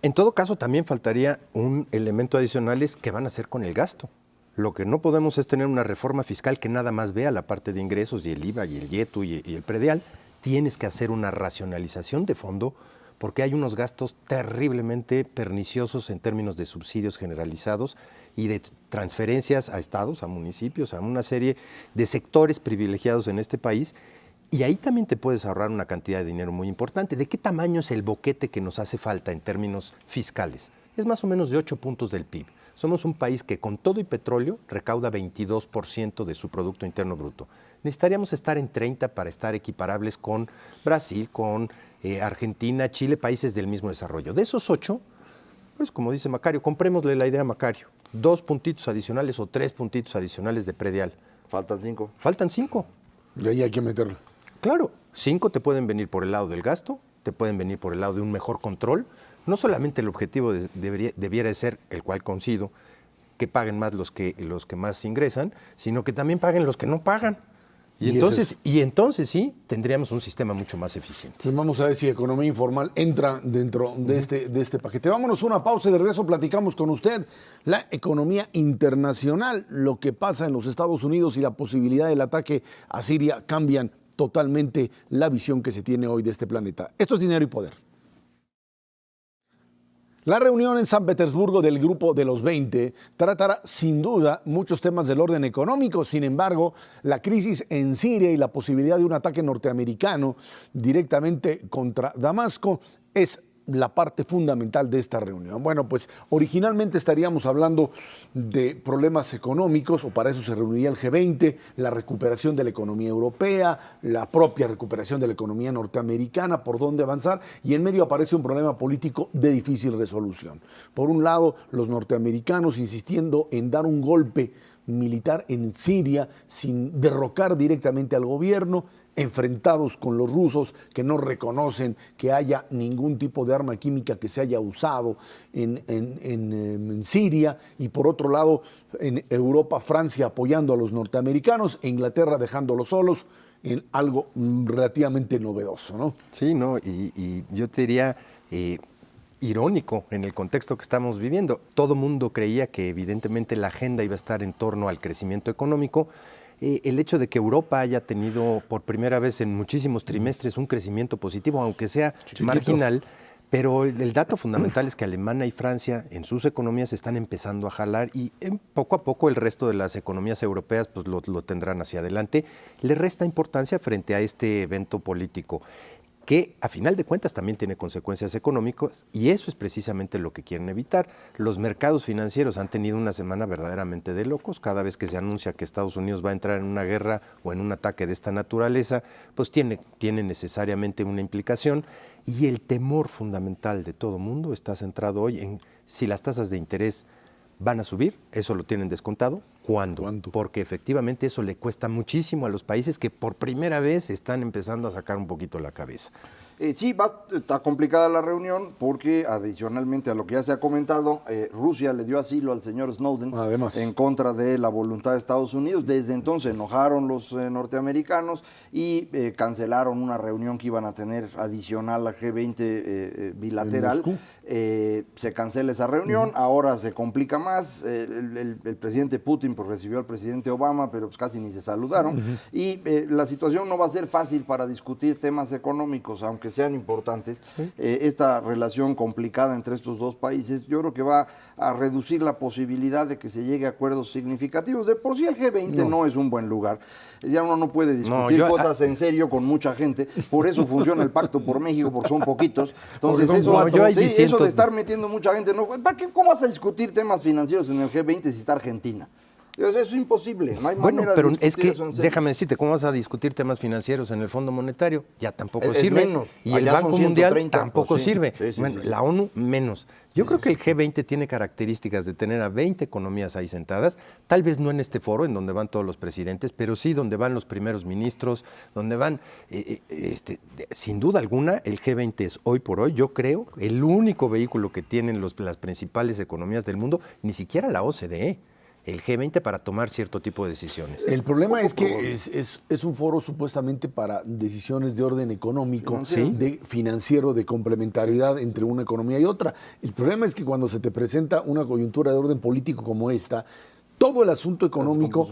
Speaker 3: En todo caso, también faltaría un elemento adicional, es qué van a hacer con el gasto. Lo que no podemos es tener una reforma fiscal que nada más vea la parte de ingresos y el IVA y el IETU y el predial. Tienes que hacer una racionalización de fondo, porque hay unos gastos terriblemente perniciosos en términos de subsidios generalizados y de transferencias a estados, a municipios, a una serie de sectores privilegiados en este país. Y ahí también te puedes ahorrar una cantidad de dinero muy importante. ¿De qué tamaño es el boquete que nos hace falta en términos fiscales? Es más o menos de 8 puntos del PIB. Somos un país que con todo y petróleo recauda 22% de su Producto Interno Bruto. Necesitaríamos estar en 30 para estar equiparables con Brasil, con Argentina, Chile, países del mismo desarrollo. De esos 8, pues como dice Macario, comprémosle la idea a Macario. 2 puntitos adicionales o 3 puntitos adicionales de predial.
Speaker 2: Faltan 5.
Speaker 3: Faltan 5.
Speaker 1: Y ahí hay que meterlo.
Speaker 3: Claro, 5 te pueden venir por el lado del gasto, te pueden venir por el lado de un mejor control. No solamente el objetivo debiera ser, el cual coincido, que paguen más los que más ingresan, sino que también paguen los que no pagan. Y entonces sí, tendríamos un sistema mucho más eficiente.
Speaker 1: Entonces vamos a ver si economía informal entra dentro de este paquete. Vámonos a una pausa y de regreso platicamos con usted la economía internacional, lo que pasa en los Estados Unidos y la posibilidad del ataque a Siria cambian totalmente la visión que se tiene hoy de este planeta. Esto es Dinero y Poder. La reunión en San Petersburgo del Grupo de los 20 tratará sin duda muchos temas del orden económico. Sin embargo, la crisis en Siria y la posibilidad de un ataque norteamericano directamente contra Damasco es la parte fundamental de esta reunión. Bueno, pues originalmente estaríamos hablando de problemas económicos, o para eso se reuniría el G20, la recuperación de la economía europea, la propia recuperación de la economía norteamericana, por dónde avanzar, y en medio aparece un problema político de difícil resolución. Por un lado, los norteamericanos insistiendo en dar un golpe militar en Siria sin derrocar directamente al gobierno, enfrentados con los rusos que no reconocen que haya ningún tipo de arma química que se haya usado en Siria, y por otro lado en Europa, Francia apoyando a los norteamericanos e Inglaterra dejándolos solos en algo relativamente novedoso, ¿no?
Speaker 3: Sí, no, y yo te diría irónico en el contexto que estamos viviendo. Todo mundo creía que evidentemente la agenda iba a estar en torno al crecimiento económico. El hecho de que Europa haya tenido por primera vez en muchísimos trimestres un crecimiento positivo, aunque sea marginal, pero el dato fundamental es que Alemania y Francia en sus economías están empezando a jalar, y poco a poco el resto de las economías europeas pues lo tendrán hacia adelante. Le resta importancia frente a este evento político, que a final de cuentas también tiene consecuencias económicas, y eso es precisamente lo que quieren evitar. Los mercados financieros han tenido una semana verdaderamente de locos. Cada vez que se anuncia que Estados Unidos va a entrar en una guerra o en un ataque de esta naturaleza, pues tiene necesariamente una implicación, y el temor fundamental de todo mundo está centrado hoy en si las tasas de interés van a subir. Eso lo tienen descontado. ¿Cuándo? Porque efectivamente eso le cuesta muchísimo a los países que por primera vez están empezando a sacar un poquito la cabeza.
Speaker 2: Sí, está complicada la reunión porque adicionalmente a lo que ya se ha comentado, Rusia le dio asilo al señor Snowden.
Speaker 1: Además,
Speaker 2: en contra de la voluntad de Estados Unidos. Desde entonces enojaron los norteamericanos y cancelaron una reunión que iban a tener adicional a G20 bilateral. Se cancela esa reunión, ahora se complica más. El presidente Putin pues recibió al presidente Obama, pero pues casi ni se saludaron. Y la situación no va a ser fácil para discutir temas económicos, aunque sean importantes. Esta relación complicada entre estos dos países, yo creo que va a reducir la posibilidad de que se llegue a acuerdos significativos. De por sí el G20 no es un buen lugar. Ya uno no puede discutir cosas en serio con mucha gente. Por eso funciona el Pacto por México, porque son poquitos. Entonces eso de estar metiendo mucha gente, ¿cómo vas a discutir temas financieros en el G20 si está Argentina? Eso es imposible, no hay manera
Speaker 3: pero
Speaker 2: de discutir
Speaker 3: es que,
Speaker 2: eso en serio.
Speaker 3: déjame decirte, ¿cómo vas a discutir temas financieros en el Fondo Monetario? Ya tampoco
Speaker 2: Es
Speaker 3: sirve.
Speaker 2: menos.
Speaker 3: Y
Speaker 2: Allá
Speaker 3: el Banco
Speaker 2: son
Speaker 3: Mundial
Speaker 2: 130,
Speaker 3: tampoco
Speaker 2: pues sí.
Speaker 3: sirve.
Speaker 2: Sí,
Speaker 3: Bueno,
Speaker 2: sí.
Speaker 3: la ONU menos. Yo creo que el G20 tiene características de tener a 20 economías ahí sentadas, tal vez no en este foro en donde van todos los presidentes, pero sí donde van los primeros ministros, donde van, sin duda alguna, el G20 es hoy por hoy, yo creo, el único vehículo que tienen las principales economías del mundo, ni siquiera la OCDE. El G20 para tomar cierto tipo de decisiones.
Speaker 1: El problema es que es un foro supuestamente para decisiones de orden económico, financiero, de complementariedad entre una economía y otra. El problema es que cuando se te presenta una coyuntura de orden político como esta, todo el asunto económico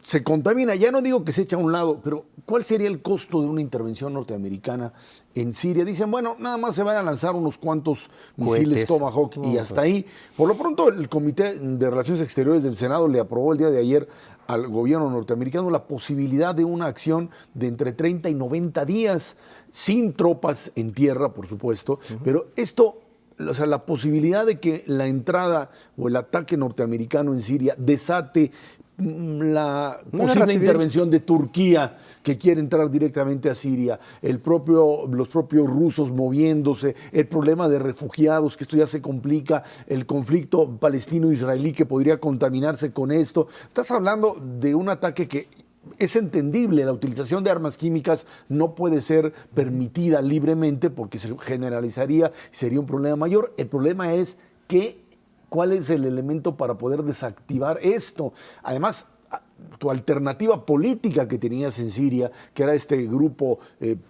Speaker 1: se contamina. Ya no digo que se echa a un lado, pero ¿cuál sería el costo de una intervención norteamericana en Siria? Dicen, bueno, nada más se van a lanzar unos cuantos misiles Tomahawk y hasta ahí. Por lo pronto, el Comité de Relaciones Exteriores del Senado le aprobó el día de ayer al gobierno norteamericano la posibilidad de una acción de entre 30 y 90 días, sin tropas en tierra, por supuesto, pero esto... O sea, la posibilidad de que la entrada o el ataque norteamericano en Siria desate la posible intervención de Turquía, que quiere entrar directamente a Siria, los propios rusos moviéndose, el problema de refugiados, que esto ya se complica, el conflicto palestino-israelí que podría contaminarse con esto. Estás hablando de un ataque que es entendible, la utilización de armas químicas no puede ser permitida libremente porque se generalizaría y sería un problema mayor. El problema es ¿cuál es el elemento para poder desactivar esto? Además, tu alternativa política que tenías en Siria, que era este grupo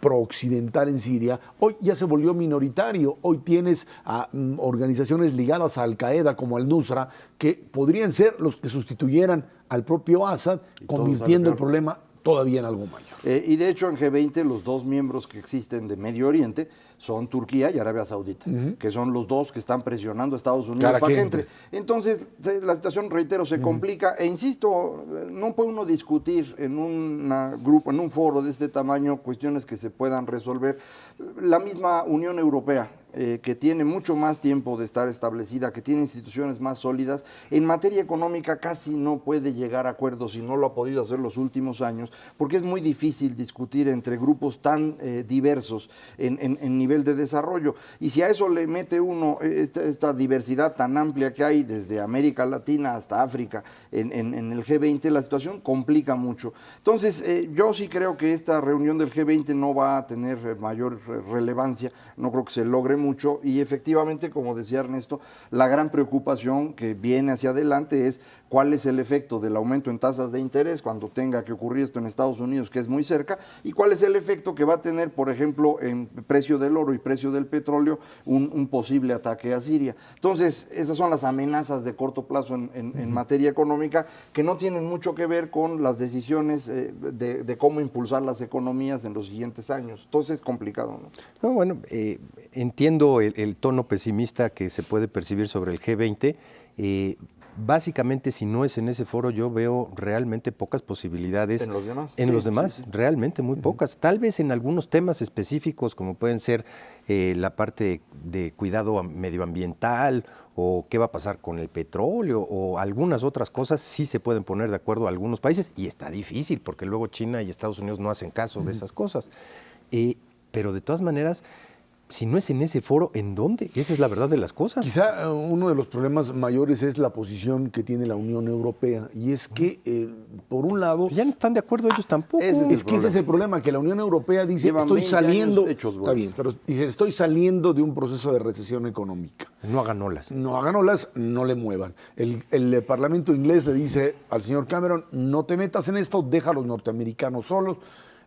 Speaker 1: pro-occidental en Siria, hoy ya se volvió minoritario. Hoy tienes a organizaciones ligadas a Al-Qaeda como Al-Nusra, que podrían ser los que sustituyeran al propio Assad, convirtiendo el problema todavía en algo mayor.
Speaker 2: Y de hecho en G20 los dos miembros que existen de Medio Oriente son Turquía y Arabia Saudita, que son los dos que están presionando a Estados Unidos para que entre. Entonces la situación, reitero, se complica e insisto, no puede uno discutir en un grupo, en un foro de este tamaño, cuestiones que se puedan resolver. La misma Unión Europea, que tiene mucho más tiempo de estar establecida, que tiene instituciones más sólidas, en materia económica casi no puede llegar a acuerdos y no lo ha podido hacer los últimos años, porque es muy difícil discutir entre grupos tan diversos en nivel de desarrollo. Y si a eso le mete uno esta diversidad tan amplia que hay desde América Latina hasta África en el G20, la situación complica mucho. Entonces, yo sí creo que esta reunión del G20 no va a tener mayor relevancia, no creo que se logre mucho y efectivamente, como decía Ernesto, la gran preocupación que viene hacia adelante es cuál es el efecto del aumento en tasas de interés cuando tenga que ocurrir esto en Estados Unidos, que es muy cerca, y cuál es el efecto que va a tener, por ejemplo, en precio del oro y precio del petróleo, un posible ataque a Siria. Entonces, esas son las amenazas de corto plazo en materia económica que no tienen mucho que ver con las decisiones de cómo impulsar las economías en los siguientes años. Entonces, es complicado, ¿no?
Speaker 3: No, bueno, entiendo el tono pesimista que se puede percibir sobre el G20. Básicamente, si no es en ese foro, yo veo realmente pocas posibilidades.
Speaker 2: ¿En los demás?
Speaker 3: En los demás, realmente muy pocas. Tal vez en algunos temas específicos, como pueden ser la parte de cuidado medioambiental o qué va a pasar con el petróleo o algunas otras cosas, sí se pueden poner de acuerdo algunos países y está difícil porque luego China y Estados Unidos no hacen caso de esas cosas. Pero de todas maneras, si no es en ese foro, ¿en dónde? Esa es la verdad de las cosas.
Speaker 1: Quizá uno de los problemas mayores es la posición que tiene la Unión Europea, y es que, por un lado...
Speaker 3: Ya no están de acuerdo ellos tampoco.
Speaker 1: Ese es el problema, que la Unión Europea dice, estoy saliendo... Está bien, pero dice, estoy saliendo de un proceso de recesión económica.
Speaker 3: No hagan olas.
Speaker 1: No hagan olas, no le muevan. El Parlamento inglés le dice al señor Cameron, no te metas en esto, deja a los norteamericanos solos.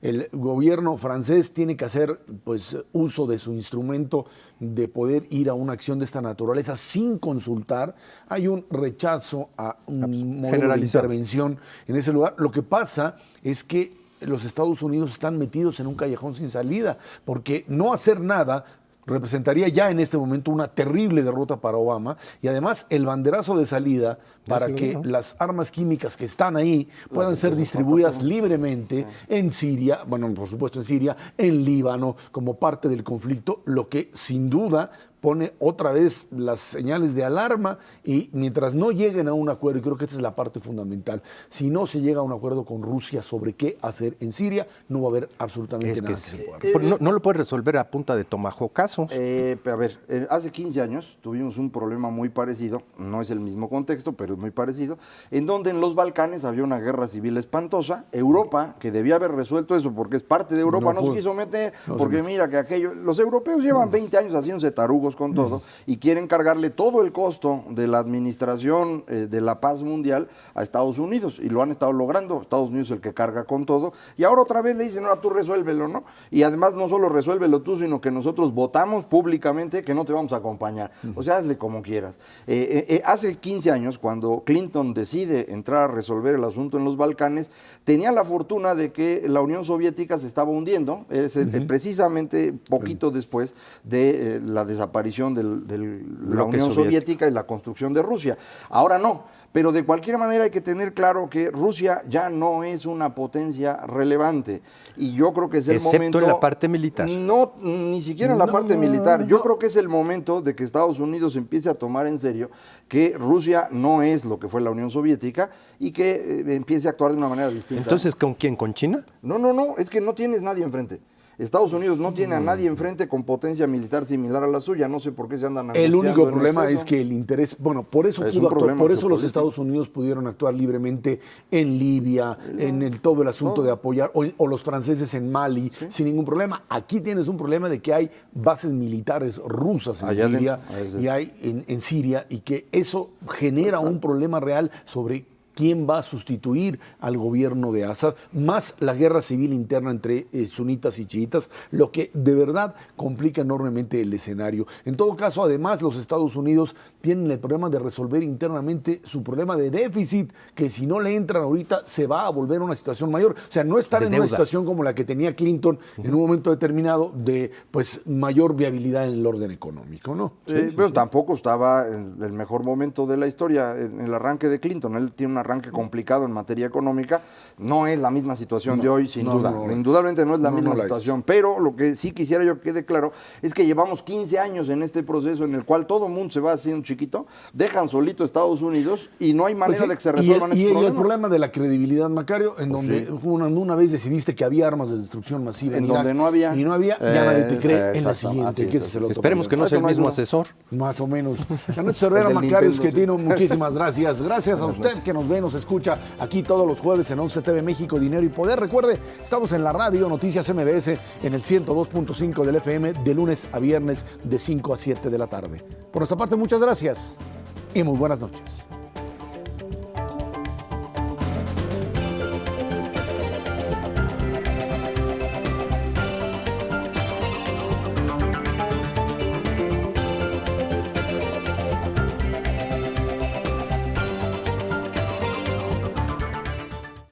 Speaker 1: El gobierno francés tiene que hacer pues, uso de su instrumento de poder ir a una acción de esta naturaleza sin consultar. Hay un rechazo a un modelo de intervención en ese lugar. Lo que pasa es que los Estados Unidos están metidos en un callejón sin salida, porque no hacer nada representaría ya en este momento una terrible derrota para Obama, y además el banderazo de salida para que las armas químicas que están ahí puedan ser distribuidas libremente en Siria, bueno, por supuesto en Siria, en Líbano, como parte del conflicto, lo que sin duda pone otra vez las señales de alarma, y mientras no lleguen a un acuerdo, y creo que esta es la parte fundamental, si no se llega a un acuerdo con Rusia sobre qué hacer en Siria, no va a haber absolutamente nada que se pueda.
Speaker 3: No lo puedes resolver a punta de tomahawkazos.
Speaker 2: A ver, hace 15 años tuvimos un problema muy parecido, no es el mismo contexto, pero es muy parecido, en donde en los Balcanes había una guerra civil espantosa. Europa, que debía haber resuelto eso porque es parte de Europa, no se quiso meter, porque mira que aquello, los europeos llevan 20 años haciéndose tarugos con todo y quieren cargarle todo el costo de la administración de la paz mundial a Estados Unidos, y lo han estado logrando. Estados Unidos es el que carga con todo, y ahora otra vez le dicen, ahora tú resuélvelo, ¿no? Y además no solo resuélvelo tú, sino que nosotros votamos públicamente que no te vamos a acompañar. O sea, hazle como quieras. Hace 15 años, cuando Clinton decide entrar a resolver el asunto en los Balcanes, tenía la fortuna de que la Unión Soviética se estaba hundiendo, precisamente poquito después de la desaparición de la Unión Soviética y la construcción de Rusia. Ahora no, pero de cualquier manera hay que tener claro que Rusia ya no es una potencia relevante, y yo creo que es el momento...
Speaker 3: Excepto en la parte militar.
Speaker 2: No, ni siquiera en la parte militar. Yo creo que es el momento de que Estados Unidos empiece a tomar en serio que Rusia no es lo que fue la Unión Soviética y que empiece a actuar de una manera distinta.
Speaker 3: ¿Entonces con quién? ¿Con China?
Speaker 2: No, es que no tienes nadie enfrente. Estados Unidos no tiene a nadie enfrente con potencia militar similar a la suya. No sé por qué se andan angustiando.
Speaker 1: El único problema es que el interés, bueno, por eso los Estados Unidos pudieron actuar libremente en Libia, en todo el asunto de apoyar, o los franceses en Mali, sin ningún problema. Aquí tienes un problema de que hay bases militares rusas en Siria, y hay en Siria, y que eso genera un problema real sobre quién va a sustituir al gobierno de Assad, más la guerra civil interna entre sunitas y chiitas, lo que de verdad complica enormemente el escenario. En todo caso, además, los Estados Unidos tienen el problema de resolver internamente su problema de déficit, que si no le entran ahorita se va a volver una situación mayor. O sea, no estar en una situación como la que tenía Clinton en un momento determinado de pues mayor viabilidad en el orden económico, ¿no?
Speaker 2: Pero tampoco estaba en el mejor momento de la historia, en el arranque de Clinton. Él tiene un arranque complicado en materia económica. No es la misma situación de hoy, sin duda. Indudablemente no es la misma situación. Pero lo que sí quisiera yo que quede claro es que llevamos 15 años en este proceso en el cual todo el mundo se va haciendo chiquito, dejan solito a Estados Unidos y no hay manera de que se resuelvan estos problemas.
Speaker 1: Y el problema de la credibilidad, Macario, en donde una vez decidiste que había armas de destrucción masiva
Speaker 2: en donde no había.
Speaker 1: Y no había, ya nadie te cree en la siguiente.
Speaker 3: Esperemos que no sea el mismo asesor.
Speaker 1: Más o menos. Ernesto Cervera, Macarios Schettino, muchísimas gracias. Gracias a usted que nos ve, nos escucha aquí todos los jueves en 11 TV México, Dinero y Poder. Recuerde, estamos en la radio Noticias MBS en el 102.5 del FM de lunes a viernes de 5 a 7 de la tarde. Por nuestra parte, muchas gracias y muy buenas noches.